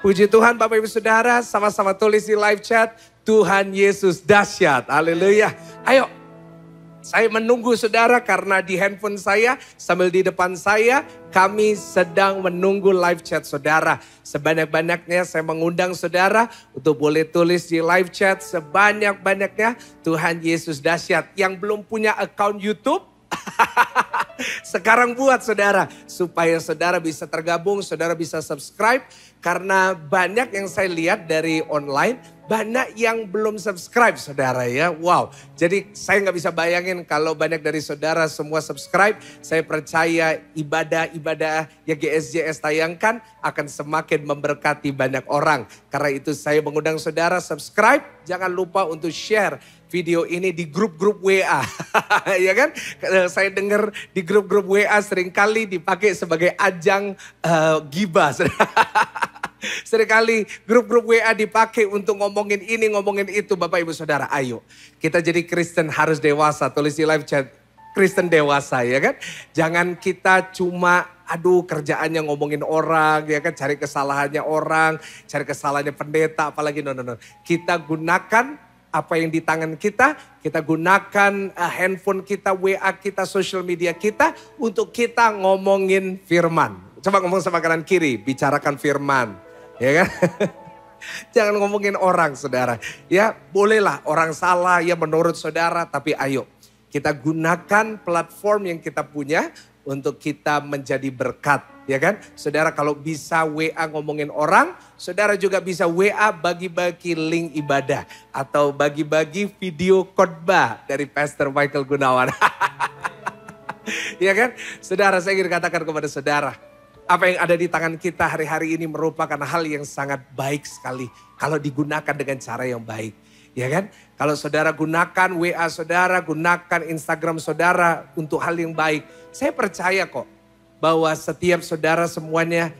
Puji Tuhan Bapak Ibu Saudara, sama-sama tulis di live chat, Tuhan Yesus dahsyat. Haleluya. Ayo, saya menunggu saudara karena di handphone saya, sambil di depan saya, kami sedang menunggu live chat saudara. Sebanyak-banyaknya saya mengundang saudara untuk boleh tulis di live chat sebanyak-banyaknya, Tuhan Yesus dahsyat. Yang belum punya account YouTube, sekarang buat saudara, supaya saudara bisa tergabung, saudara bisa subscribe. Karena banyak yang saya lihat dari online, banyak yang belum subscribe saudara ya. Wow, jadi saya nggak bisa bayangin kalau banyak dari saudara semua subscribe. Saya percaya ibadah-ibadah yang GSJS tayangkan akan semakin memberkati banyak orang. Karena itu saya mengundang saudara subscribe, jangan lupa untuk share video ini di grup-grup WA. Ya kan? Saya dengar di grup-grup WA seringkali dipakai sebagai ajang gibah. Seringkali grup-grup WA dipakai untuk ngomongin ini, ngomongin itu. Bapak Ibu Saudara, ayo. Kita jadi Kristen harus dewasa. Tulis di live chat, Kristen dewasa ya kan. Jangan kita cuma kerjaannya ngomongin orang ya kan. Cari kesalahannya orang, cari kesalahannya pendeta apalagi. No. Kita gunakan apa yang di tangan kita gunakan handphone kita, WA kita, social media kita untuk kita ngomongin firman. Coba ngomong sama kanan kiri, bicarakan firman. Ya kan? Jangan ngomongin orang saudara. Ya bolehlah orang salah ya menurut saudara. Tapi ayo kita gunakan platform yang kita punya untuk kita menjadi berkat. Ya kan? Saudara kalau bisa WA ngomongin orang, saudara juga bisa WA bagi-bagi link ibadah. Atau bagi-bagi video khotbah dari Pastor Michael Gunawan. Ya kan? Saudara, saya ingin katakan kepada saudara, apa yang ada di tangan kita hari-hari ini merupakan hal yang sangat baik sekali. Kalau digunakan dengan cara yang baik. Ya kan? Kalau saudara gunakan WA saudara, gunakan Instagram saudara untuk hal yang baik. Saya percaya kok bahwa setiap saudara semuanya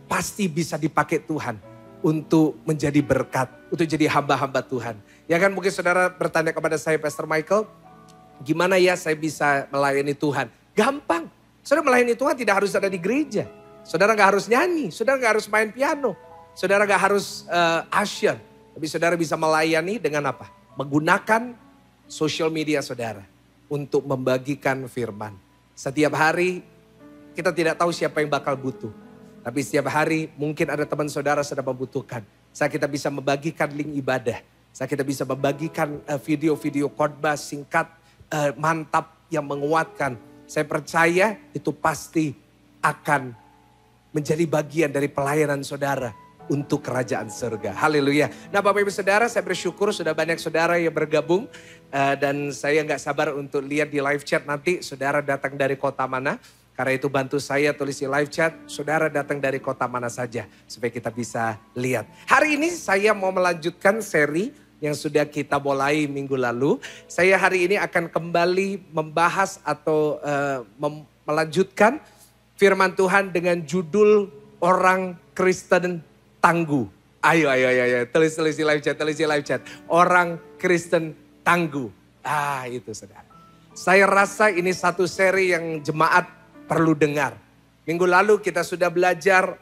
pasti bisa dipakai Tuhan untuk menjadi berkat, untuk jadi hamba-hamba Tuhan. Ya kan, mungkin saudara bertanya kepada saya, Pastor Michael, gimana ya saya bisa melayani Tuhan? Gampang. Saudara melayani Tuhan tidak harus ada di gereja. Saudara gak harus nyanyi, saudara gak harus main piano, saudara gak harus usher. Tapi saudara bisa melayani dengan apa? Menggunakan social media saudara untuk membagikan firman. Setiap hari kita tidak tahu siapa yang bakal butuh. Tapi setiap hari mungkin ada teman saudara sedang membutuhkan. Saat kita bisa membagikan link ibadah. Saat kita bisa membagikan video-video khotbah singkat, mantap yang menguatkan. Saya percaya itu pasti akan menjadi bagian dari pelayanan saudara untuk kerajaan surga. Haleluya. Nah Bapak Ibu Saudara, saya bersyukur sudah banyak saudara yang bergabung. Dan saya gak sabar untuk lihat di live chat nanti saudara datang dari kota mana. Karena itu bantu saya tulis di live chat, saudara datang dari kota mana saja. Supaya kita bisa lihat. Hari ini saya mau melanjutkan seri yang sudah kita mulai minggu lalu. Saya hari ini akan kembali membahas atau melanjutkan firman Tuhan dengan judul orang Kristen tangguh. Ayo. Tulis di live chat. Orang Kristen tangguh. Itu saudara. Saya rasa ini satu seri yang jemaat perlu dengar. Minggu lalu kita sudah belajar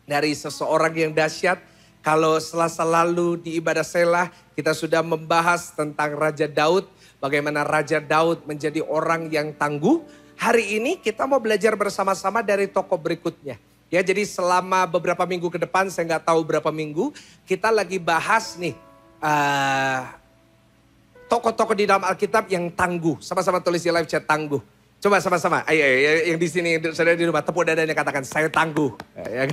dari seseorang yang dahsyat. Kalau Selasa lalu di ibadah Selah kita sudah membahas tentang Raja Daud. Bagaimana Raja Daud menjadi orang yang tangguh. Hari ini kita mau belajar bersama-sama dari tokoh berikutnya. Ya, jadi selama beberapa minggu ke depan, saya nggak tahu berapa minggu, kita lagi bahas nih tokoh-tokoh di dalam Alkitab yang tangguh. Sama-sama tulis di live chat tangguh. Coba sama-sama, ayo yang di sini, saudara di rumah, tepuk dadanya katakan saya tangguh. Ya,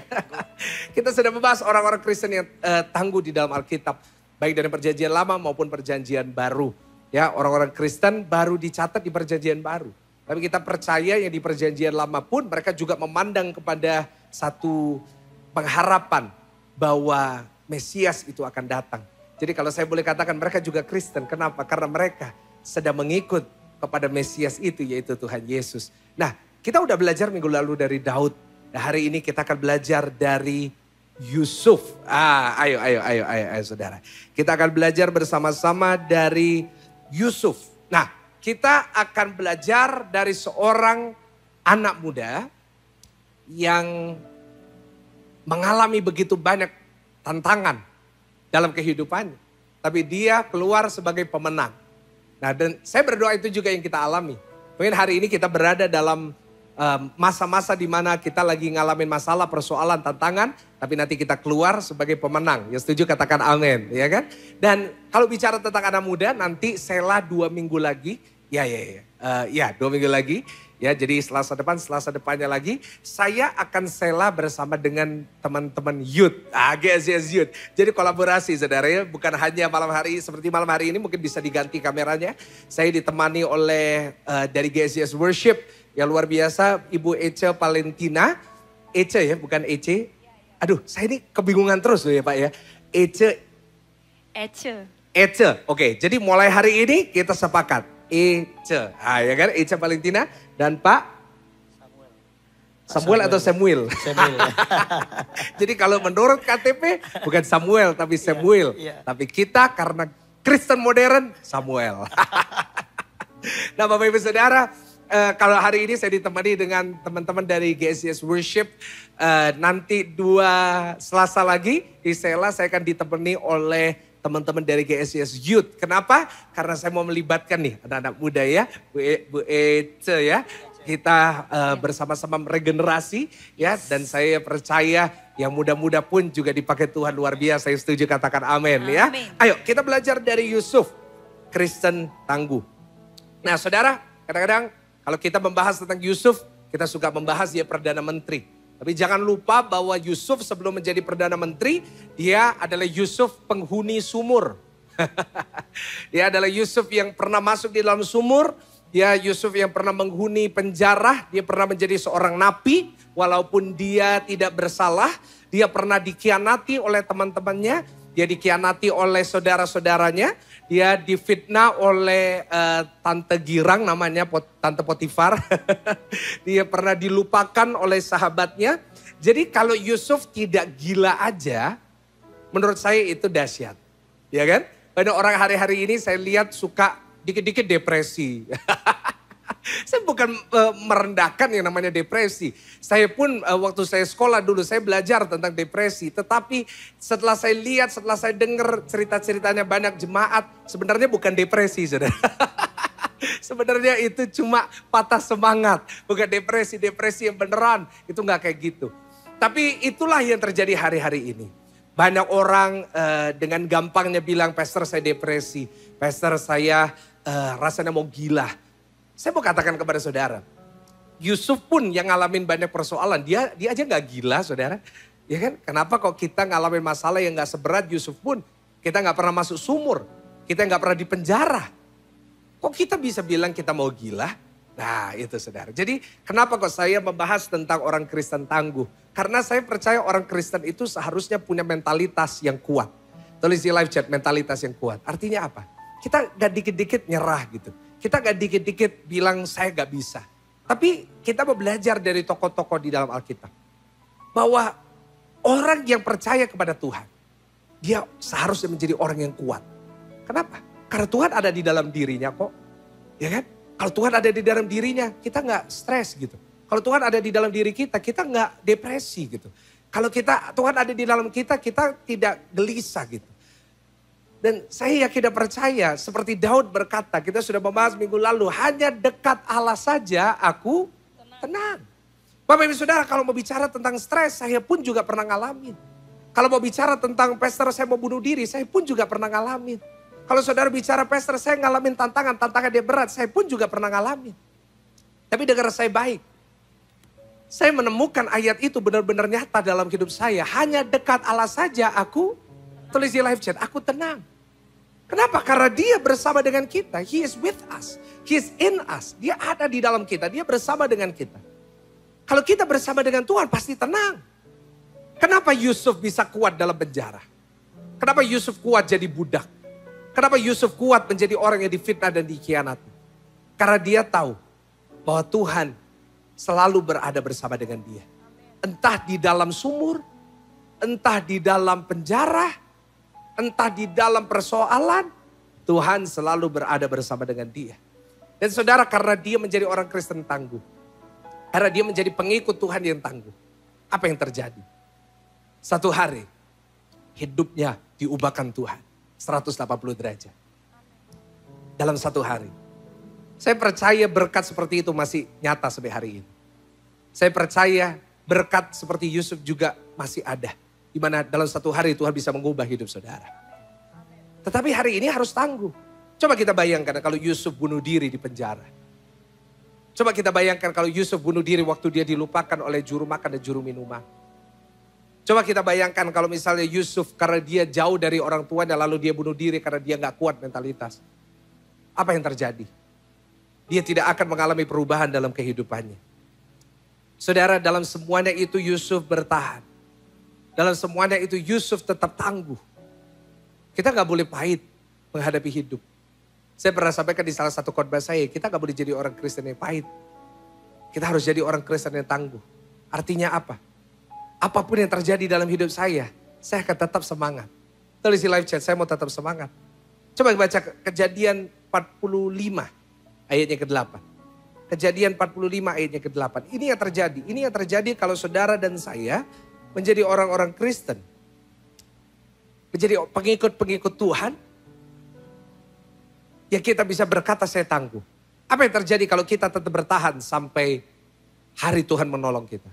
kita sudah membahas orang-orang Kristen yang tangguh di dalam Alkitab, baik dari perjanjian lama maupun perjanjian baru. Ya, orang-orang Kristen baru dicatat di perjanjian baru. Tapi kita percaya yang di perjanjian lama pun mereka juga memandang kepada satu pengharapan bahwa Mesias itu akan datang. Jadi kalau saya boleh katakan mereka juga Kristen. Kenapa? Karena mereka sedang mengikut kepada Mesias itu, yaitu Tuhan Yesus. Nah, kita udah belajar minggu lalu dari Daud. Nah, hari ini kita akan belajar dari Yusuf. Ayo saudara. Kita akan belajar bersama-sama dari Yusuf. Nah, kita akan belajar dari seorang anak muda yang mengalami begitu banyak tantangan dalam kehidupannya. Tapi dia keluar sebagai pemenang. Nah, dan saya berdoa itu juga yang kita alami. Mungkin hari ini kita berada dalam masa-masa di mana kita lagi ngalamin masalah, persoalan, tantangan. Tapi nanti kita keluar sebagai pemenang. Ya setuju katakan amin, ya kan? Dan kalau bicara tentang anak muda, nanti Sela 2 minggu lagi. Ya 2 minggu lagi. Ya, jadi Selasa depannya lagi, saya akan Sela bersama dengan teman-teman youth, GSIS Youth. Jadi kolaborasi saudara ya, bukan hanya malam hari, seperti malam hari ini mungkin bisa diganti kameranya. Saya ditemani oleh dari GSIS Worship yang luar biasa, Ibu Ece Valentina. Ece ya, bukan Ece. Aduh, saya ini kebingungan terus loh ya Pak ya. Ece, oke. Jadi mulai hari ini kita sepakat. Ece, ya kan? Ece Valentina dan Pak Samuel atau Samuel? Samuel. Jadi kalau menurut KTP bukan Samuel tapi Samuel. Tapi kita karena Kristen modern Samuel. Nah Bapak Ibu Saudara, kalau hari ini saya ditemani dengan teman-teman dari GSIS Worship. Nanti 2 Selasa lagi di Sela saya akan ditemani oleh teman-teman dari GSIS Youth. Kenapa? Karena saya mau melibatkan nih anak-anak muda ya. Bu Ece ya. Kita bersama-sama meregenerasi ya. Dan saya percaya yang muda-muda pun juga dipakai Tuhan luar biasa. Saya setuju katakan amin ya. Ayo kita belajar dari Yusuf, Kristen tangguh. Nah saudara, kadang-kadang kalau kita membahas tentang Yusuf, kita suka membahas dia Perdana Menteri. Tapi jangan lupa bahwa Yusuf sebelum menjadi Perdana Menteri, dia adalah Yusuf penghuni sumur. Dia adalah Yusuf yang pernah masuk di dalam sumur. Dia Yusuf yang pernah menghuni penjara. Dia pernah menjadi seorang napi. Walaupun dia tidak bersalah. Dia pernah dikhianati oleh teman-temannya. Dia dikhianati oleh saudara-saudaranya. Dia difitnah oleh Tante Girang namanya, Tante Potifar. Dia pernah dilupakan oleh sahabatnya. Jadi kalau Yusuf tidak gila aja, menurut saya itu dahsyat. Ya kan? Pada orang hari-hari ini saya lihat suka dikit-dikit depresi. Saya bukan merendahkan yang namanya depresi. Saya pun waktu saya sekolah dulu saya belajar tentang depresi. Tetapi setelah saya lihat, setelah saya dengar cerita-ceritanya banyak jemaat. Sebenarnya bukan depresi saudara. Sebenarnya itu cuma patah semangat. Bukan depresi, depresi yang beneran. Itu gak kayak gitu. Tapi itulah yang terjadi hari-hari ini. Banyak orang dengan gampangnya bilang, pastor saya depresi. Pastor saya rasanya mau gila. Saya mau katakan kepada saudara, Yusuf pun yang ngalamin banyak persoalan, dia aja gak gila saudara. Ya kan? Kenapa kok kita ngalamin masalah yang gak seberat Yusuf pun, kita gak pernah masuk sumur, kita gak pernah di penjara. Kok kita bisa bilang kita mau gila? Nah itu saudara. Jadi kenapa kok saya membahas tentang orang Kristen tangguh? Karena saya percaya orang Kristen itu seharusnya punya mentalitas yang kuat. Tulis di live chat, mentalitas yang kuat. Artinya apa? Kita gak dikit-dikit nyerah gitu. Kita gak dikit-dikit bilang saya gak bisa. Tapi kita mau belajar dari tokoh-tokoh di dalam Alkitab. Bahwa orang yang percaya kepada Tuhan. Dia seharusnya menjadi orang yang kuat. Kenapa? Karena Tuhan ada di dalam dirinya kok. Ya kan? Kalau Tuhan ada di dalam dirinya, kita gak stres gitu. Kalau Tuhan ada di dalam diri kita gak depresi gitu. Kalau Tuhan ada di dalam kita tidak gelisah gitu. Dan saya yakin dan percaya seperti Daud berkata, kita sudah membahas minggu lalu, hanya dekat Allah saja aku tenang. Bapak Ibu Saudara, kalau mau bicara tentang stres, saya pun juga pernah ngalamin. Kalau mau bicara tentang pastor saya mau bunuh diri, saya pun juga pernah ngalamin. Kalau saudara bicara pastor saya ngalamin tantangan dia berat, saya pun juga pernah ngalamin. Tapi dengar saya baik. Saya menemukan ayat itu benar-benar nyata dalam hidup saya. Hanya dekat Allah saja aku, tulis di live chat, aku tenang. Kenapa? Karena dia bersama dengan kita. He is with us. He is in us. Dia ada di dalam kita. Dia bersama dengan kita. Kalau kita bersama dengan Tuhan pasti tenang. Kenapa Yusuf bisa kuat dalam penjara? Kenapa Yusuf kuat jadi budak? Kenapa Yusuf kuat menjadi orang yang difitnah dan dikhianati? Karena dia tahu bahwa Tuhan selalu berada bersama dengan dia. Entah di dalam sumur, entah di dalam penjara, entah di dalam persoalan, Tuhan selalu berada bersama dengan dia. Dan saudara, karena dia menjadi orang Kristen tangguh, karena dia menjadi pengikut Tuhan yang tangguh, apa yang terjadi? Satu hari, hidupnya diubahkan Tuhan. 180 derajat. Dalam satu hari. Saya percaya berkat seperti itu masih nyata sampai hari ini. Saya percaya berkat seperti Yusuf juga masih ada. Di mana dalam satu hari Tuhan bisa mengubah hidup saudara. Tetapi hari ini harus tangguh. Coba kita bayangkan kalau Yusuf bunuh diri di penjara. Coba kita bayangkan kalau Yusuf bunuh diri waktu dia dilupakan oleh juru makan dan juru minuman. Coba kita bayangkan kalau misalnya Yusuf karena dia jauh dari orang tuanya lalu dia bunuh diri karena dia gak kuat mentalitas. Apa yang terjadi? Dia tidak akan mengalami perubahan dalam kehidupannya. Saudara, dalam semuanya itu Yusuf bertahan. Dalam semuanya itu Yusuf tetap tangguh. Kita gak boleh pahit menghadapi hidup. Saya pernah sampaikan di salah satu khotbah saya, kita gak boleh jadi orang Kristen yang pahit. Kita harus jadi orang Kristen yang tangguh. Artinya apa? Apapun yang terjadi dalam hidup saya akan tetap semangat. Tulis di live chat, saya mau tetap semangat. Coba baca Kejadian 45 ayatnya ke-8. Kejadian 45 ayatnya ke-8. Ini yang terjadi. Ini yang terjadi kalau saudara dan saya menjadi orang-orang Kristen. Menjadi pengikut-pengikut Tuhan. Ya kita bisa berkata saya tangguh. Apa yang terjadi kalau kita tetap bertahan sampai hari Tuhan menolong kita?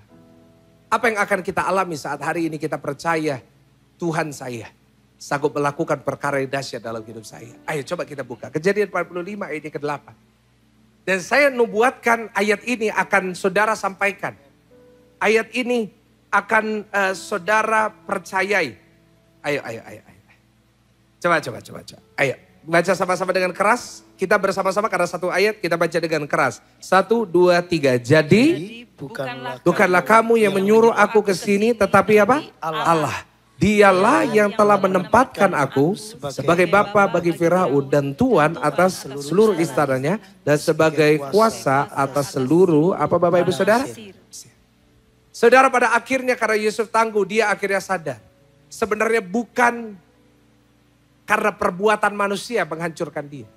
Apa yang akan kita alami saat hari ini kita percaya Tuhan saya sanggup melakukan perkara yang dahsyat dalam hidup saya? Ayo coba kita buka. Kejadian 45 ayat ke-8. Dan saya nubuatkan ayat ini akan saudara sampaikan. Ayat ini akan saudara percayai. Ayo. Coba. Ayo. Baca sama-sama dengan keras. Kita bersama-sama karena satu ayat kita baca dengan keras. 1, 2, 3. Jadi bukanlah kamu yang menyuruh aku ke sini, tetapi apa? Allah. Dialah yang telah menempatkan aku sebagai bapa bagi Firaun dan tuan atas seluruh istananya dan sebagai kuasa atas seluruh apa Bapak Ibu Saudara? Saudara, pada akhirnya karena Yusuf tangguh, dia akhirnya sadar. Sebenarnya bukan karena perbuatan manusia menghancurkan dia.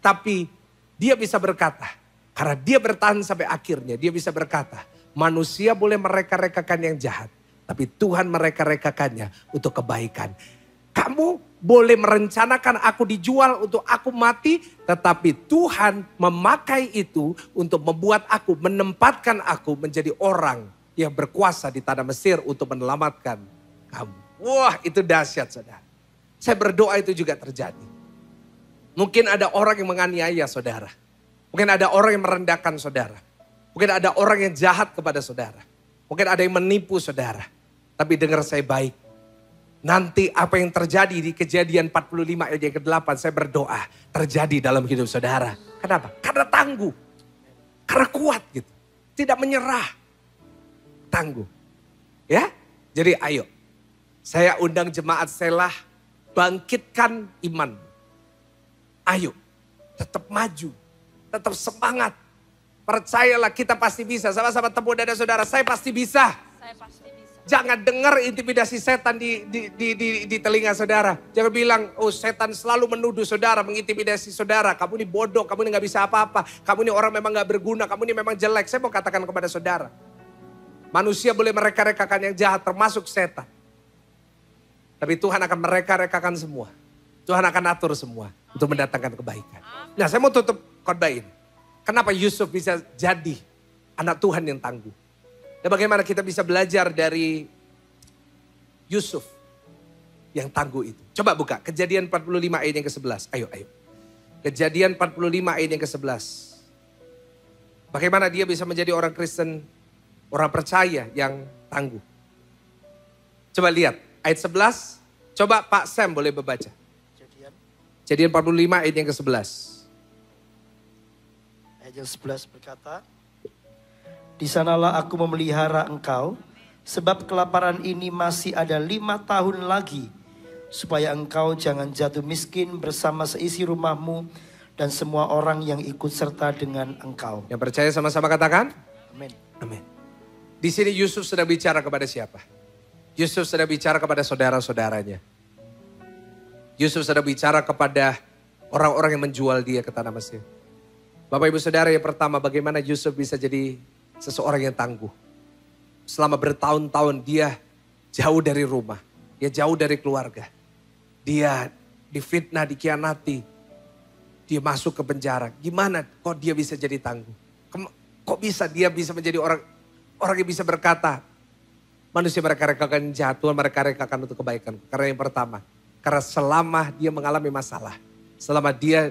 Tapi dia bisa berkata, karena dia bertahan sampai akhirnya, dia bisa berkata, manusia boleh mereka-rekakan yang jahat. Tapi Tuhan mereka-rekakannya untuk kebaikan. Kamu boleh merencanakan aku dijual untuk aku mati. Tetapi Tuhan memakai itu untuk membuat aku, menempatkan aku menjadi orang yang berkuasa di tanah Mesir untuk menyelamatkan kamu. Wah, itu dahsyat saudara. Saya berdoa itu juga terjadi. Mungkin ada orang yang menganiaya saudara. Mungkin ada orang yang merendahkan saudara. Mungkin ada orang yang jahat kepada saudara. Mungkin ada yang menipu saudara. Tapi dengar saya baik. Nanti apa yang terjadi di Kejadian 45 ayat yang ke-8 saya berdoa terjadi dalam hidup saudara. Kenapa? Karena tangguh. Karena kuat gitu. Tidak menyerah. Tangguh. Ya? Jadi ayo. Saya undang jemaat Selah. Bangkitkan iman. Ayo, tetap maju, tetap semangat. Percayalah kita pasti bisa. Sama-sama tepuk dada saudara, saya pasti bisa. Jangan dengar intimidasi setan di telinga saudara. Jangan bilang, oh setan selalu menuduh saudara, mengintimidasi saudara. Kamu ini bodoh, kamu ini gak bisa apa-apa. Kamu ini orang memang gak berguna, kamu ini memang jelek. Saya mau katakan kepada saudara. Manusia boleh mereka-rekakan yang jahat, termasuk setan. Tapi Tuhan akan mereka-rekakan semua. Tuhan akan atur semua untuk mendatangkan kebaikan. Nah, saya mau tutup khotbah ini. Kenapa Yusuf bisa jadi anak Tuhan yang tangguh? Dan bagaimana kita bisa belajar dari Yusuf yang tangguh itu. Coba buka Kejadian 45 ayat yang ke-11. Ayo. Kejadian 45 ayat yang ke-11. Bagaimana dia bisa menjadi orang Kristen, orang percaya yang tangguh. Coba lihat. Ayat 11, coba Pak Sam boleh membaca. Kejadian 45 ayat yang ke-11. Ayat yang 11 berkata, di sanalah aku memelihara engkau, sebab kelaparan ini masih ada 5 tahun lagi, supaya engkau jangan jatuh miskin bersama seisi rumahmu dan semua orang yang ikut serta dengan engkau. Yang percaya sama-sama katakan? Amin. Amin. Di sini Yusuf sedang bicara kepada siapa? Yusuf sedang bicara kepada saudara-saudaranya. Yusuf sedang bicara kepada orang-orang yang menjual dia ke tanah Mesir. Bapak Ibu Saudara, yang pertama bagaimana Yusuf bisa jadi seseorang yang tangguh. Selama bertahun-tahun dia jauh dari rumah. Dia jauh dari keluarga. Dia difitnah, dikhianati. Dia masuk ke penjara. Gimana kok dia bisa jadi tangguh? Kok bisa dia bisa menjadi orang yang bisa berkata, manusia mereka rekakan jahat, Tuhan mereka rekakan untuk kebaikan. Karena yang pertama, karena selama dia mengalami masalah, selama dia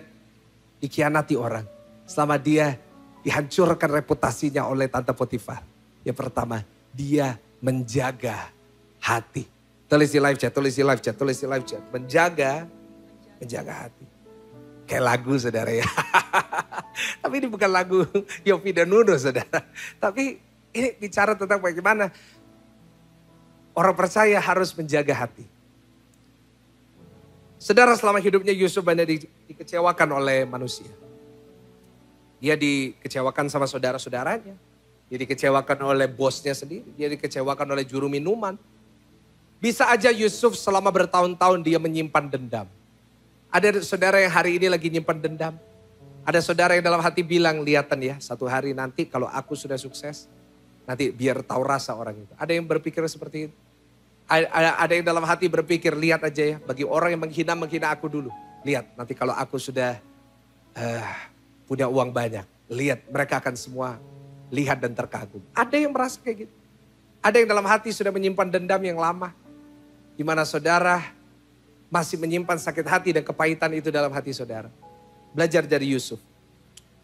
dikhianati orang, selama dia dihancurkan reputasinya oleh Tante Potifar. Yang pertama, dia menjaga hati. Tulis di live chat, tulis di live chat, tulis di live chat. Menjaga hati. Kayak lagu saudara ya. Tapi ini bukan lagu Yovie dan Nuno saudara. Tapi ini bicara tentang bagaimana orang percaya harus menjaga hati. Saudara, selama hidupnya Yusuf banyak dikecewakan oleh manusia. Dia dikecewakan sama saudara-saudaranya. Dia dikecewakan oleh bosnya sendiri. Dia dikecewakan oleh juru minuman. Bisa aja Yusuf selama bertahun-tahun dia menyimpan dendam. Ada saudara yang hari ini lagi nyimpan dendam. Ada saudara yang dalam hati bilang, lihatan ya, satu hari nanti kalau aku sudah sukses, nanti biar tahu rasa orang itu. Ada yang berpikir seperti itu. Ada yang dalam hati berpikir, lihat aja ya, bagi orang yang menghina aku dulu. Lihat, nanti kalau aku sudah punya uang banyak, lihat mereka akan semua lihat dan terkagum. Ada yang merasa kayak gitu. Ada yang dalam hati sudah menyimpan dendam yang lama. Di mana saudara masih menyimpan sakit hati dan kepahitan itu dalam hati saudara. Belajar dari Yusuf.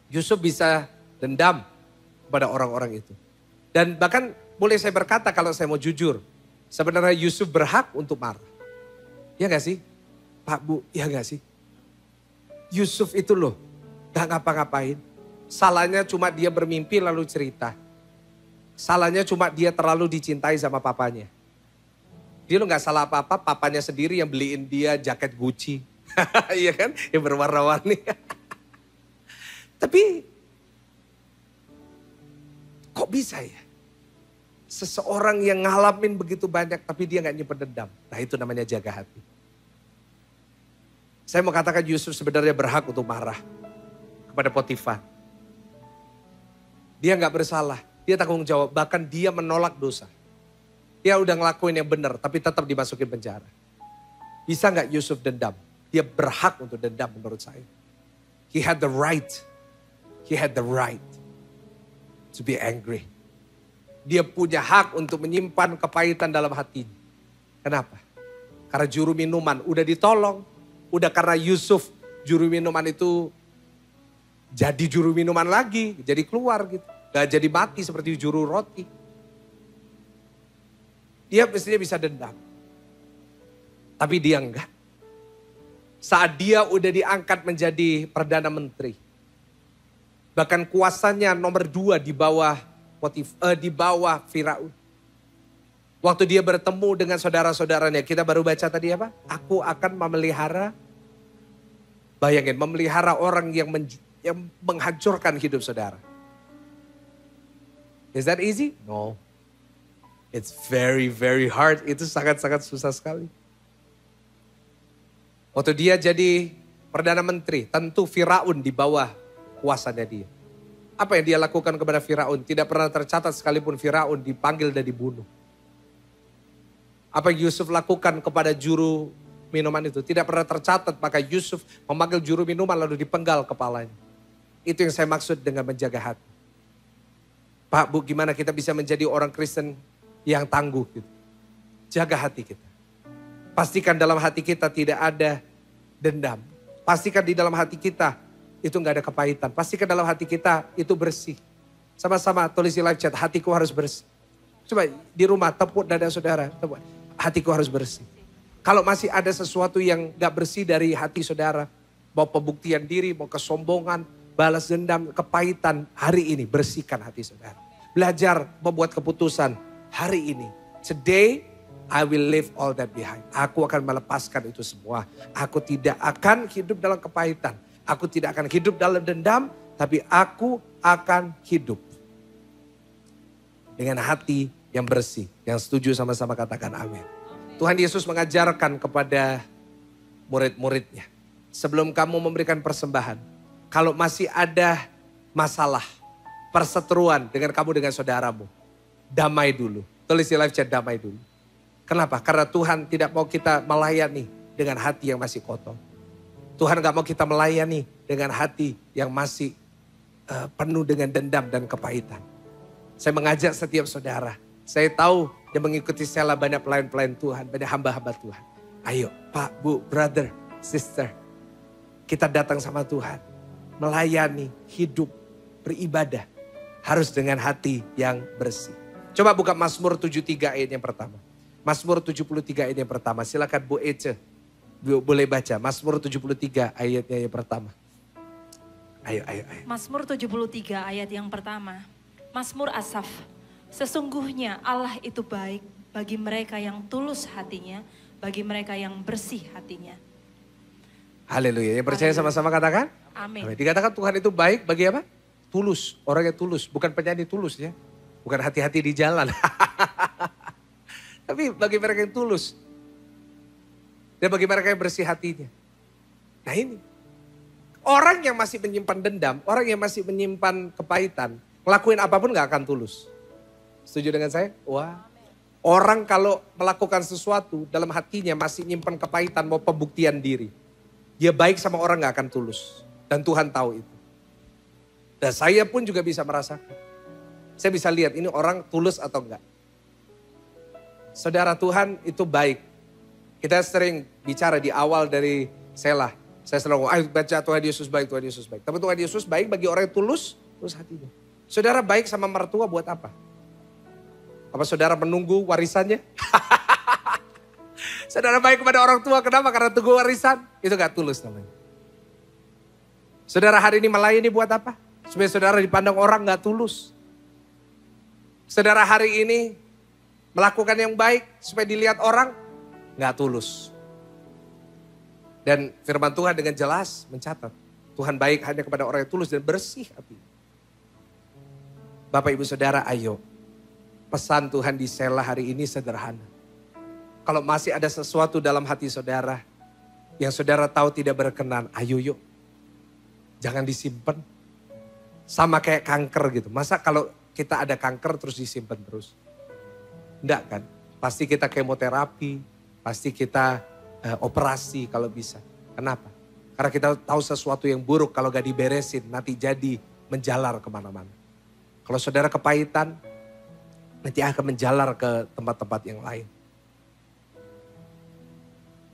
Yusuf bisa dendam kepada orang-orang itu. Dan bahkan boleh saya berkata kalau saya mau jujur. Sebenarnya Yusuf berhak untuk marah. Ya gak sih? Pak, Bu, ya gak sih? Yusuf itu loh, gak ngapa-ngapain. Salahnya cuma dia bermimpi lalu cerita. Salahnya cuma dia terlalu dicintai sama papanya. Dia lo gak salah apa-apa, papanya sendiri yang beliin dia jaket Gucci. Iya kan? Yang berwarna-warni. Tapi kok bisa ya? Seseorang yang ngalamin begitu banyak tapi dia gak nyimpen dendam. Nah itu namanya jaga hati. Saya mau katakan Yusuf sebenarnya berhak untuk marah kepada Potifar. Dia gak bersalah, dia tanggung jawab. Bahkan dia menolak dosa. Dia udah ngelakuin yang benar tapi tetap dimasukin penjara. Bisa gak Yusuf dendam? Dia berhak untuk dendam menurut saya. He had the right to be angry. Dia punya hak untuk menyimpan kepahitan dalam hatinya. Kenapa? Karena juru minuman udah ditolong. Udah karena Yusuf juru minuman itu jadi juru minuman lagi. Jadi keluar gitu. Gak jadi mati seperti juru roti. Dia mestinya bisa dendam. Tapi dia enggak. Saat dia udah diangkat menjadi Perdana Menteri. Bahkan kuasanya nomor 2 di bawah Firaun. Waktu dia bertemu dengan saudara-saudaranya. Kita baru baca tadi apa? Aku akan memelihara. Bayangin, memelihara orang yang menghancurkan hidup saudara. Is that easy? No. It's very, very hard. Itu sangat-sangat susah sekali. Waktu dia jadi Perdana Menteri, tentu Firaun di bawah kuasanya dia. Apa yang dia lakukan kepada Firaun? Tidak pernah tercatat sekalipun Firaun dipanggil dan dibunuh. Apa yang Yusuf lakukan kepada juru minuman itu? Tidak pernah tercatat, maka Yusuf memanggil juru minuman lalu dipenggal kepalanya. Itu yang saya maksud dengan menjaga hati. Pak, Bu, gimana kita bisa menjadi orang Kristen yang tangguh gitu? Jaga hati kita. Pastikan dalam hati kita tidak ada dendam. Pastikan di dalam hati kita itu gak ada kepahitan. Pastikan dalam hati kita itu bersih. Sama-sama tulis di live chat, hatiku harus bersih. Coba di rumah tepuk dada saudara. Tepuk. Hatiku harus bersih. Kalau masih ada sesuatu yang gak bersih dari hati saudara. Mau pembuktian diri, mau kesombongan, balas dendam, kepahitan. Hari ini bersihkan hati saudara. Belajar membuat keputusan hari ini. Today I will leave all that behind. Aku akan melepaskan itu semua. Aku tidak akan hidup dalam kepahitan. Aku tidak akan hidup dalam dendam. Tapi aku akan hidup dengan hati yang bersih. Yang setuju sama-sama katakan amin. Tuhan Yesus mengajarkan kepada murid-muridnya. Sebelum kamu memberikan persembahan. Kalau masih ada masalah, perseteruan dengan kamu dengan saudaramu. Damai dulu. Tulis di live chat damai dulu. Kenapa? Karena Tuhan tidak mau kita melayani dengan hati yang masih kotor. Tuhan gak mau kita melayani dengan hati yang masih penuh dengan dendam dan kepahitan. Saya mengajak setiap saudara. Saya tahu yang mengikuti Sela banyak pelayan-pelayan Tuhan, banyak hamba-hamba Tuhan. Ayo Pak, Bu, brother, sister. Kita datang sama Tuhan. Melayani, hidup, beribadah. Harus dengan hati yang bersih. Coba buka Mazmur 73 ayat yang pertama. Mazmur 73 ayat yang pertama. Silakan Bu Ece. Boleh baca. Mazmur 73 ayatnya yang pertama. Ayo. Mazmur 73 ayat yang pertama. Mazmur Asaf. Sesungguhnya Allah itu baik bagi mereka yang tulus hatinya, bagi mereka yang bersih hatinya. Haleluya. Yang percaya sama-sama katakan? Amin. Dikatakan Tuhan itu baik bagi apa? Tulus. Orang yang tulus. Bukan penyanyi tulus ya. Bukan hati-hati di jalan. Tapi bagi mereka yang tulus. Dan bagi mereka yang bersih hatinya. Nah ini. Orang yang masih menyimpan dendam, orang yang masih menyimpan kepahitan, ngelakuin apapun gak akan tulus. Setuju dengan saya? Wah. Orang kalau melakukan sesuatu dalam hatinya masih nyimpan kepahitan, mau pembuktian diri. Dia baik sama orang gak akan tulus. Dan Tuhan tahu itu. Dan saya pun juga bisa merasakan. Saya bisa lihat ini orang tulus atau enggak. Saudara, Tuhan itu baik. Kita sering bicara di awal dari Sela. Saya selalu ngomong, ayo baca Tuhan Yesus baik, Tuhan Yesus baik. Tapi Tuhan Yesus baik bagi orang yang tulus hatinya. Saudara baik sama mertua buat apa? Apa saudara menunggu warisannya? Saudara baik kepada orang tua, kenapa? Karena tunggu warisan. Itu gak tulus namanya. Saudara hari ini melayani buat apa? Supaya saudara dipandang orang gak tulus. Saudara hari ini melakukan yang baik supaya dilihat orang gak tulus. Dan firman Tuhan dengan jelas mencatat. Tuhan baik hanya kepada orang yang tulus dan bersih hati. Bapak Ibu Saudara, ayo. Pesan Tuhan di Sela hari ini sederhana. Kalau masih ada sesuatu dalam hati saudara yang saudara tahu tidak berkenan, ayo yuk. Jangan disimpan. Sama kayak kanker gitu. Masa kalau kita ada kanker terus disimpan terus? Enggak kan? Pasti kita kemoterapi, pasti kita operasi kalau bisa. Kenapa? Karena kita tahu sesuatu yang buruk kalau gak diberesin nanti jadi menjalar kemana-mana. Kalau saudara kepahitan, nanti akan menjalar ke tempat-tempat yang lain.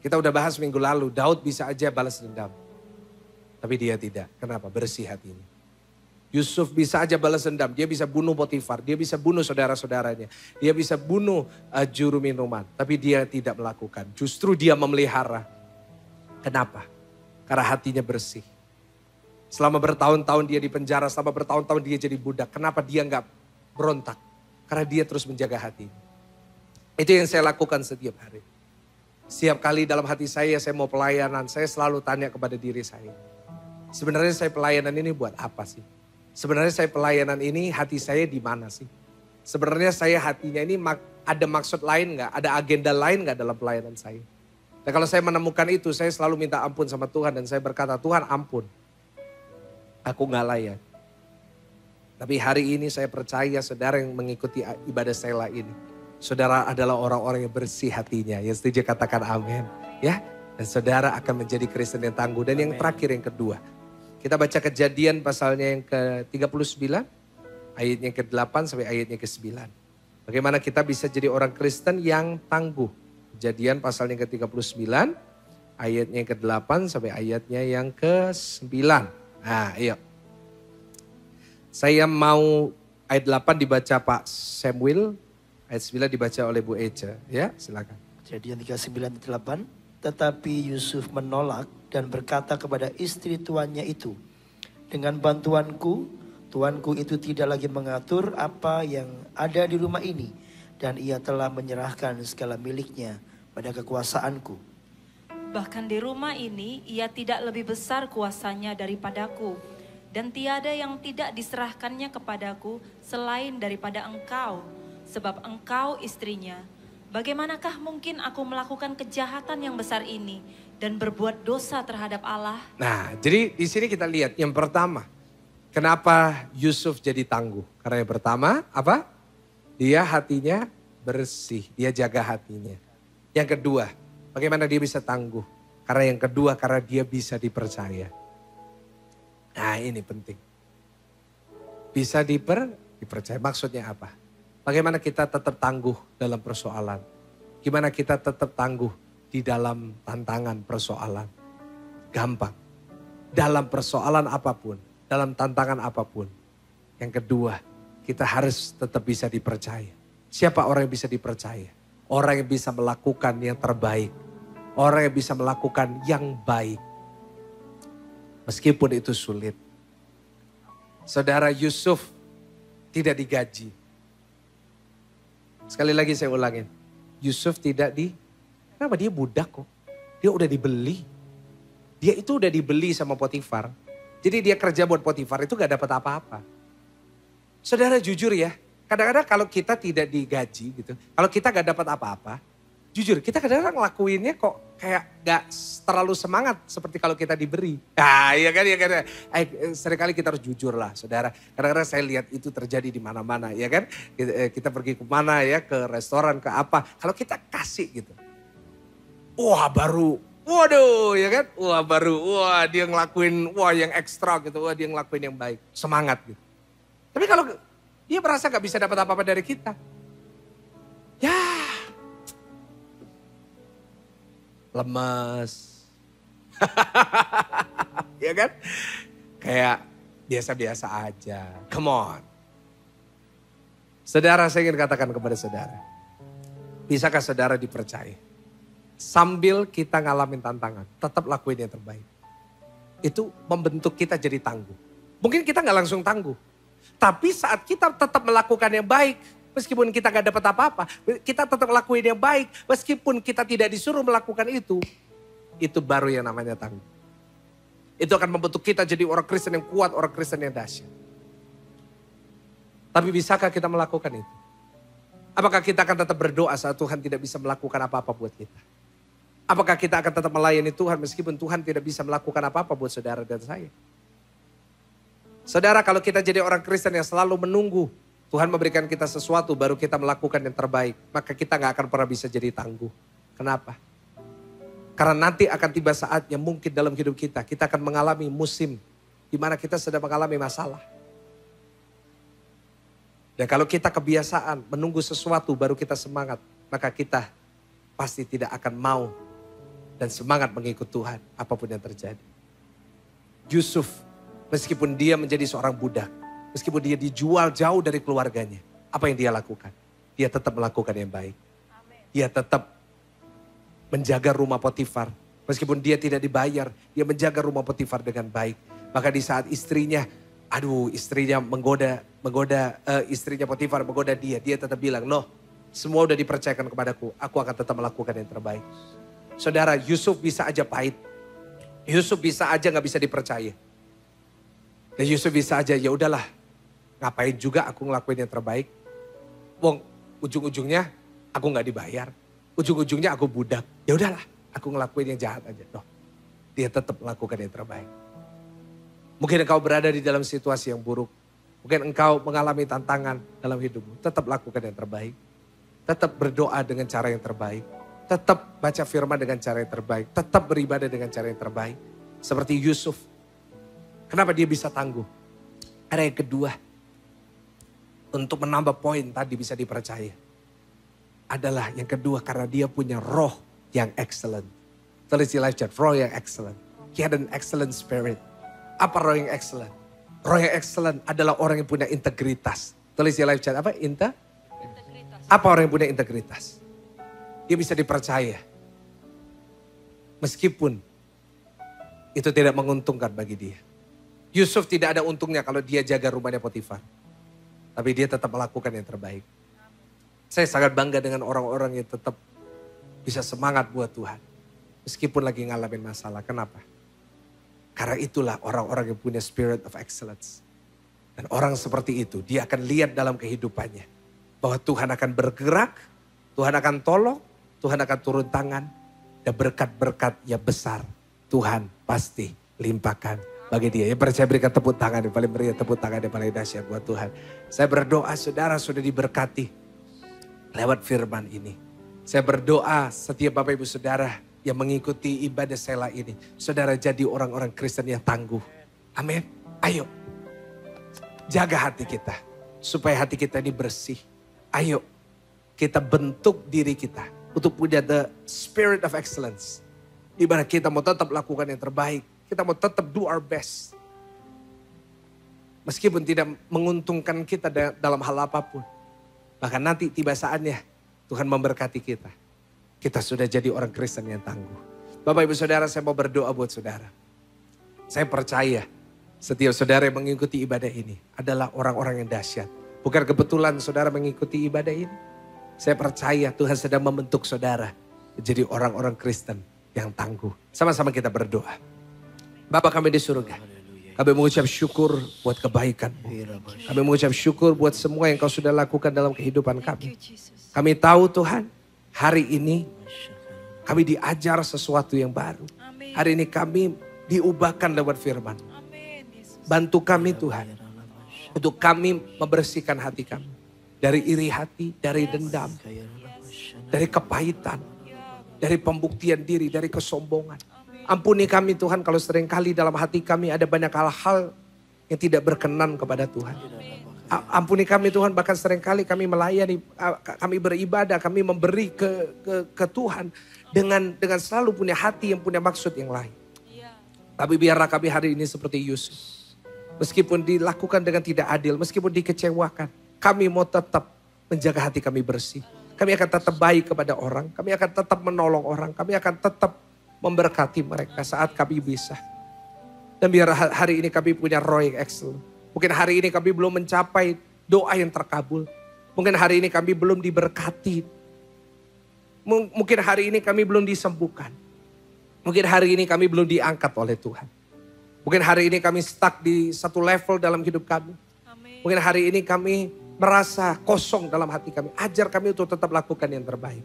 Kita udah bahas minggu lalu, Daud bisa aja balas dendam. Tapi dia tidak. Kenapa? Bersih hatinya. Yusuf bisa aja balas dendam, dia bisa bunuh Potifar, dia bisa bunuh saudara-saudaranya. Dia bisa bunuh juru minuman, tapi dia tidak melakukan. Justru dia memelihara. Kenapa? Karena hatinya bersih. Selama bertahun-tahun dia di penjara, selama bertahun-tahun dia jadi budak. Kenapa dia nggak berontak? Karena dia terus menjaga hatinya. Itu yang saya lakukan setiap hari. Setiap kali dalam hati saya mau pelayanan, saya selalu tanya kepada diri saya. Sebenarnya saya pelayanan ini buat apa sih? Sebenarnya saya pelayanan ini hati saya di mana sih? Sebenarnya saya hatinya ini ada maksud lain nggak? Ada agenda lain nggak dalam pelayanan saya? Dan kalau saya menemukan itu, saya selalu minta ampun sama Tuhan dan saya berkata, Tuhan ampun. Aku nggak layak. Tapi hari ini saya percaya saudara yang mengikuti ibadah Sela ini. Saudara adalah orang-orang yang bersih hatinya. Yang setuju katakan amin. Ya, dan saudara akan menjadi Kristen yang tangguh. Dan yang terakhir yang kedua. Kita baca Kejadian pasalnya yang ke-39. Ayatnya ke-8 sampai ayatnya ke-9. Bagaimana kita bisa jadi orang Kristen yang tangguh. Kejadian pasalnya yang ke-39. Ayatnya yang ke-8 sampai ayatnya yang ke-9. Nah, ayo. Saya mau ayat 8 dibaca Pak Samuel, ayat 9 dibaca oleh Bu Eca. Ya, silakan. Kejadian 39:8. Tetapi Yusuf menolak dan berkata kepada istri tuannya itu, dengan bantuanku, tuanku itu tidak lagi mengatur apa yang ada di rumah ini, dan ia telah menyerahkan segala miliknya pada kekuasaanku. Bahkan di rumah ini ia tidak lebih besar kuasanya daripadaku. Dan tiada yang tidak diserahkannya kepadaku selain daripada engkau. Sebab engkau istrinya. Bagaimanakah mungkin aku melakukan kejahatan yang besar ini dan berbuat dosa terhadap Allah? Nah, jadi di sini kita lihat yang pertama. Kenapa Yusuf jadi tangguh? Karena yang pertama apa? Dia hatinya bersih, dia jaga hatinya. Yang kedua, bagaimana dia bisa tangguh? Karena yang kedua, karena dia bisa dipercaya. Nah ini penting. Bisa dipercaya, maksudnya apa? Bagaimana kita tetap tangguh dalam persoalan? Gimana kita tetap tangguh di dalam tantangan persoalan? Gampang. Dalam persoalan apapun, dalam tantangan apapun. Yang kedua, kita harus tetap bisa dipercaya. Siapa orang yang bisa dipercaya? Orang yang bisa melakukan yang terbaik. Orang yang bisa melakukan yang baik. Meskipun itu sulit. Saudara Yusuf tidak digaji. Sekali lagi saya ulangin. Yusuf kenapa dia budak kok? Dia udah dibeli. Dia itu udah dibeli sama Potifar. Jadi dia kerja buat Potifar itu gak dapat apa-apa. Saudara jujur ya, kadang-kadang kalau kita tidak digaji gitu. Kalau kita gak dapat apa-apa, jujur kita kadang-kadang ngelakuinnya kok kayak gak terlalu semangat seperti kalau kita diberi. Nah iya kan, seringkali kita harus jujur lah saudara. Kadang-kadang saya lihat itu terjadi di mana-mana ya kan. Kita pergi kemana ya, ke restoran, ke apa. Kalau kita kasih gitu. Wah baru, waduh ya kan. Wah dia ngelakuin, yang ekstra gitu. Wah dia ngelakuin yang baik, semangat gitu. Tapi kalau dia merasa gak bisa dapat apa-apa dari kita. Ya lemes. Ya kan? Kayak biasa-biasa aja. Come on. Saudara, saya ingin katakan kepada saudara. Bisakah saudara dipercaya? Sambil kita ngalamin tantangan, tetap lakuin yang terbaik. Itu membentuk kita jadi tangguh. Mungkin kita gak langsung tangguh. Tapi saat kita tetap melakukan yang baik, meskipun kita gak dapat apa-apa, kita tetap lakuin yang baik, meskipun kita tidak disuruh melakukan itu baru yang namanya tangguh. Itu akan membentuk kita jadi orang Kristen yang kuat, orang Kristen yang dahsyat. Tapi bisakah kita melakukan itu? Apakah kita akan tetap berdoa saat Tuhan tidak bisa melakukan apa-apa buat kita? Apakah kita akan tetap melayani Tuhan meskipun Tuhan tidak bisa melakukan apa-apa buat saudara dan saya? Saudara, kalau kita jadi orang Kristen yang selalu menunggu Tuhan memberikan kita sesuatu baru kita melakukan yang terbaik, maka kita gak akan pernah bisa jadi tangguh. Kenapa? Karena nanti akan tiba saatnya mungkin dalam hidup kita akan mengalami musim di mana kita sedang mengalami masalah. Dan kalau kita kebiasaan menunggu sesuatu baru kita semangat, maka kita pasti tidak akan mau dan semangat mengikut Tuhan apapun yang terjadi. Yusuf, meskipun dia menjadi seorang budak, meskipun dia dijual jauh dari keluarganya, apa yang dia lakukan? Dia tetap melakukan yang baik. Dia tetap menjaga rumah Potifar. Meskipun dia tidak dibayar, dia menjaga rumah Potifar dengan baik. Maka di saat istrinya menggoda istrinya Potifar menggoda dia tetap bilang, loh semua udah dipercayakan kepadaku, aku akan tetap melakukan yang terbaik. Saudara, Yusuf bisa aja pahit. Yusuf bisa aja gak bisa dipercaya. Dan Yusuf bisa aja, ya udahlah, ngapain juga aku ngelakuin yang terbaik. Wong, ujung-ujungnya aku gak dibayar. Ujung-ujungnya aku budak. Ya udahlah, aku ngelakuin yang jahat aja. No, dia tetap melakukan yang terbaik. Mungkin engkau berada di dalam situasi yang buruk. Mungkin engkau mengalami tantangan dalam hidupmu. Tetap lakukan yang terbaik. Tetap berdoa dengan cara yang terbaik. Tetap baca firman dengan cara yang terbaik. Tetap beribadah dengan cara yang terbaik. Seperti Yusuf. Kenapa dia bisa tangguh? Ada yang kedua. Untuk menambah poin tadi bisa dipercaya. Adalah yang kedua karena dia punya roh yang excellent. Tulis di live chat, roh yang excellent. He had an excellent spirit. Apa roh yang excellent? Roh yang excellent adalah orang yang punya integritas. Tulis di live chat, apa? Integritas. Apa orang yang punya integritas? Dia bisa dipercaya. Meskipun itu tidak menguntungkan bagi dia. Yusuf tidak ada untungnya kalau dia jaga rumahnya Potifar. Tapi dia tetap melakukan yang terbaik. Saya sangat bangga dengan orang-orang yang tetap bisa semangat buat Tuhan. Meskipun lagi ngalamin masalah. Kenapa? Karena itulah orang-orang yang punya spirit of excellence. Dan orang seperti itu, dia akan lihat dalam kehidupannya. Bahwa Tuhan akan bergerak, Tuhan akan tolong, Tuhan akan turun tangan. Dan berkat-berkat yang besar, Tuhan pasti limpahkan bagi dia. Yang percaya berikan tepuk tangan yang paling meriah, tepuk tangan yang paling dahsyat buat Tuhan. Saya berdoa saudara sudah diberkati lewat firman ini. Saya berdoa setiap Bapak Ibu Saudara yang mengikuti ibadah Sela ini. Saudara jadi orang-orang Kristen yang tangguh. Amin. Ayo. Jaga hati kita. Supaya hati kita ini bersih. Ayo. Kita bentuk diri kita. Untuk punya the spirit of excellence. Di mana kita mau tetap lakukan yang terbaik. Kita mau tetap do our best. Meskipun tidak menguntungkan kita dalam hal apapun. Bahkan nanti tiba saatnya Tuhan memberkati kita. Kita sudah jadi orang Kristen yang tangguh. Bapak Ibu Saudara, saya mau berdoa buat saudara. Saya percaya setiap saudara yang mengikuti ibadah ini adalah orang-orang yang dahsyat. Bukan kebetulan saudara mengikuti ibadah ini. Saya percaya Tuhan sedang membentuk saudara menjadi orang-orang Kristen yang tangguh. Sama-sama kita berdoa. Bapa kami di surga, kami mengucap syukur buat kebaikan-Mu. Kami mengucap syukur buat semua yang Kau sudah lakukan dalam kehidupan kami. Kami tahu Tuhan, hari ini kami diajar sesuatu yang baru. Hari ini kami diubahkan lewat firman. Bantu kami Tuhan, untuk kami membersihkan hati kami. Dari iri hati, dari dendam, dari kepahitan, dari pembuktian diri, dari kesombongan. Ampuni kami Tuhan kalau seringkali dalam hati kami ada banyak hal-hal yang tidak berkenan kepada Tuhan. Ampuni kami Tuhan, bahkan seringkali kami melayani, kami beribadah, kami memberi ke Tuhan dengan selalu punya hati yang punya maksud yang lain. Tapi biarlah kami hari ini seperti Yusuf. Meskipun dilakukan dengan tidak adil, meskipun dikecewakan, kami mau tetap menjaga hati kami bersih. Kami akan tetap baik kepada orang, kami akan tetap menolong orang, kami akan tetap memberkati mereka saat kami bisa. Dan biar hari ini kami punya roh yang excellent. Mungkin hari ini kami belum mencapai doa yang terkabul. Mungkin hari ini kami belum diberkati. Mungkin hari ini kami belum disembuhkan. Mungkin hari ini kami belum diangkat oleh Tuhan. Mungkin hari ini kami stuck di satu level dalam hidup kami. Mungkin hari ini kami merasa kosong dalam hati kami. Ajar kami untuk tetap lakukan yang terbaik.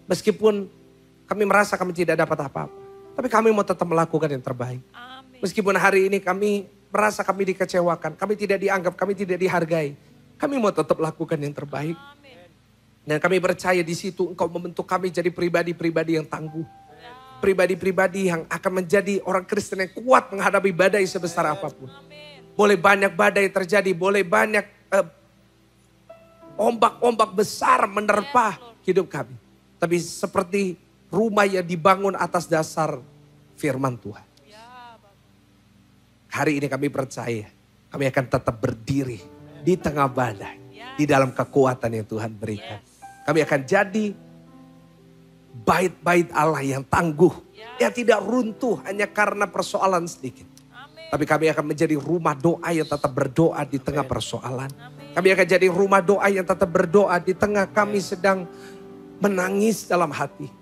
Meskipun kami merasa kami tidak dapat apa-apa. Tapi kami mau tetap melakukan yang terbaik. Meskipun hari ini kami merasa kami dikecewakan. Kami tidak dianggap, kami tidak dihargai. Kami mau tetap lakukan yang terbaik. Dan kami percaya di situ Engkau membentuk kami jadi pribadi-pribadi yang tangguh. Pribadi-pribadi yang akan menjadi orang Kristen yang kuat menghadapi badai sebesar apapun. Boleh banyak badai terjadi, boleh banyak ombak-ombak besar menerpa hidup kami. Tapi seperti rumah yang dibangun atas dasar firman Tuhan. Hari ini kami percaya, kami akan tetap berdiri di tengah badai, di dalam kekuatan yang Tuhan berikan. Kami akan jadi bait-bait Allah yang tangguh, yang tidak runtuh hanya karena persoalan sedikit. Tapi kami akan menjadi rumah doa yang tetap berdoa di tengah persoalan. Kami akan jadi rumah doa yang tetap berdoa di tengah kami sedang menangis dalam hati.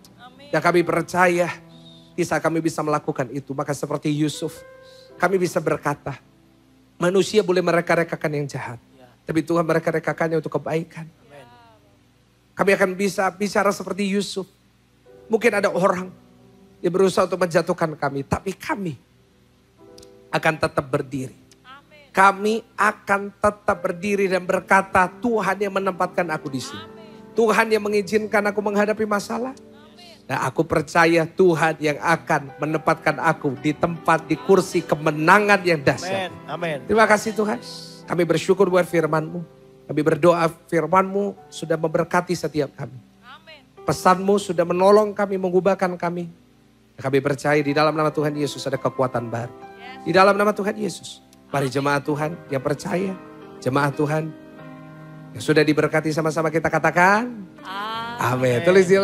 Dan kami percaya di saat kami bisa melakukan itu, maka seperti Yusuf, kami bisa berkata, manusia boleh mereka-rekakan yang jahat, tapi Tuhan mereka-rekakannya untuk kebaikan. Kami akan bisa bicara seperti Yusuf. Mungkin ada orang yang berusaha untuk menjatuhkan kami, tapi kami akan tetap berdiri. Kami akan tetap berdiri dan berkata, Tuhan yang menempatkan aku di sini. Tuhan yang mengizinkan aku menghadapi masalah. Nah, aku percaya Tuhan yang akan menempatkan aku di tempat, di kursi kemenangan yang dahsyat. Amin. Terima kasih Tuhan. Kami bersyukur buat firman-Mu. Kami berdoa firman-Mu sudah memberkati setiap kami. Pesan-Mu sudah menolong kami, mengubahkan kami. Kami percaya di dalam nama Tuhan Yesus ada kekuatan baru. Di dalam nama Tuhan Yesus. Mari jemaat Tuhan yang percaya. Jemaat Tuhan yang sudah diberkati sama-sama kita katakan. Amin. Tulis di